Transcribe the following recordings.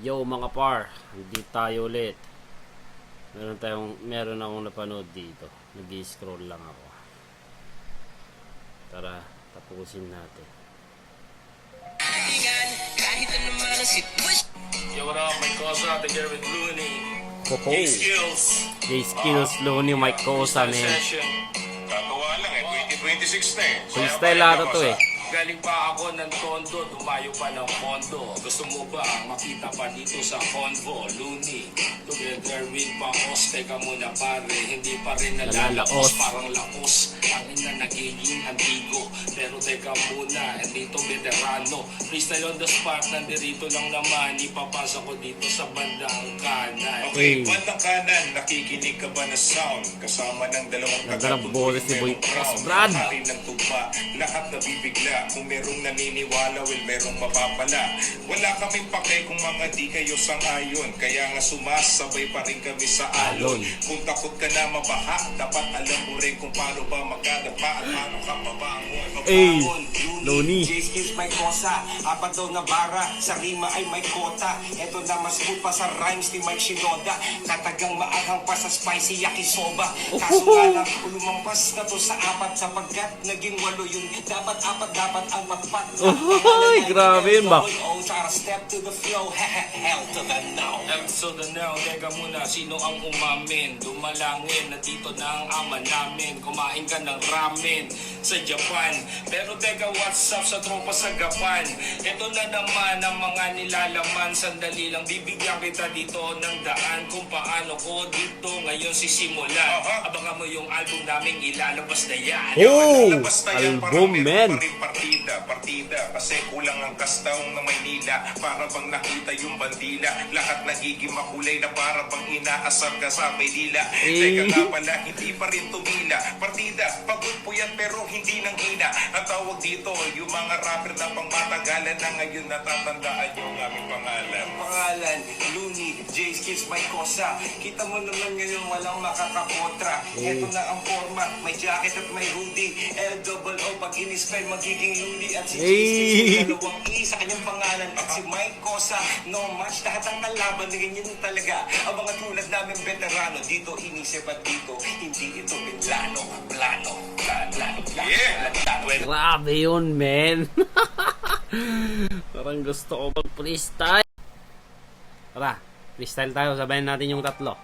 Yo mga par, hindi tayo ulit. Meron akong napanood dito. Nag-scroll lang ako. Tara, tapusin natin. Yo, what up, Mike Cosa, the Jared Looney. Hoho! Skills. J-Skills, Looney, Mike Cosa, man. Kagawa lang 2026 na Freestyle ata to eh. Galing pa ako ng Tondo, tumayo pa ng Pondo. Gusto mo ba makita pa dito sa Convo? Looney, together with Pangos. Teka muna pare, hindi pa rin nalalaos. Parang laos, ang ina nagiging antigo. Pero teka muna, andito veterano. Freestyle on the spot, nandirito lang naman. Ipapasa ko dito sa bandang kanan. Okay, bandang kanan, nakikinig ka ba na sound? Kasama ng dalawang Ganda ng boses ni Boy Brad. Hari ng tugma, lahat nabibigla. Kung merong naniniwala, well, merong mapapala. Wala kaming pake kung mga di kayo sang-ayon. Kaya nga sumasabay pa rin kami sa alon. Kung takot ka na mabaha, dapat alam mo rin kung paano ba magkadapa at paano ka mabangon. Ey, Looney. J-Skills may kosa, apat daw na bara, sa rima ay may kota. Eto na mas good pa sa rhymes ni Mike Shinoda. Katagang maanghang pa sa spicy yakisoba. Kaso nga lang, lumampas na to sa apat sapagkat naging walo yun. Dapat ang matpat. Ay, grabe yun ba? Oh, tara step to the flow, hell to the no. So the now, teka muna, sino ang umamin? Dumalangin, na dito na ang ama namin. Kumain ka ng ramen sa Japan. Pero teka, what's up sa tropa sa Gapan? Ito na naman ang mga nilalaman. Sandali lang, bibigyan kita dito ng daan kung paano ko dito ngayon sisimulan. Abangan mo yung album naming ilalabas na yan. Oh, Lalabas na yan, album, parang man. meron pa rin partida. Kasi kulang ang kastaong na Maynila. Para bang nakita yung bandila. Lahat nagiging makulay na para bang inaasar ka sa Maynila. Teka nga pala, hindi pa rin tumila. Partida, pagod po yan pero hindi nang hina. Ang tawag dito, yung mga rapper na pangmatagalan na ngayon natatandaan yung aming pangalan. Pangalan, Looney, J-Skills may kosa. Kita mo naman ngayon walang makakakontra. Ito na ang forma, may jacket at may hoodie. L-double-O, pag in-spell magiging Looney. At si J-Skills may dalawang E sa kanyang pangalan. At si Mike Cosa, no match. Lahat ang kalaban, ganyan talaga. Ang mga tulad namin veterano, dito inisip at dito, hindi ito plano. Yeah! Grabe yun, man. Parang gusto ko mag-freestyle. Tara, freestyle tayo. Sabayan natin yung tatlo.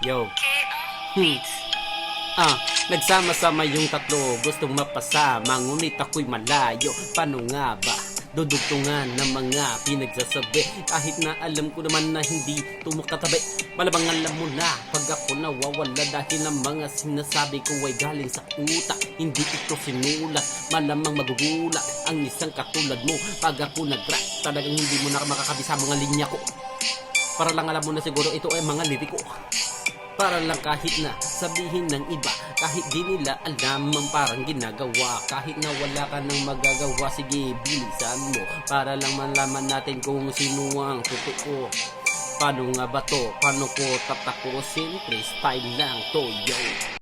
Yo. Nagsama-sama yung tatlo. Gustong mapasama, ngunit ako'y malayo. Paano nga ba? Dudugtungan ng mga pinagsasabi. Kahit na alam ko naman na hindi tumukatabi. Malabang alam mo na pag ako nawawala. Dahil ang mga sinasabi ko ay galing sa utak. Hindi ito sinulat, malamang magugulat ang isang katulad mo. Pag ako nag-rap, talagang hindi mo na makakabisa mga linya ko. Para lang alam mo na siguro ito ay mga liriko. Para lang kahit na sabihin ng iba, kahit di nila alam ang parang ginagawa. Kahit na wala ka nang magagawa, sige bilisan mo. Para lang malaman natin kung sino ang totoo. Paano nga ba to? Paano ko tatapusin? Freestyle lang to, yo.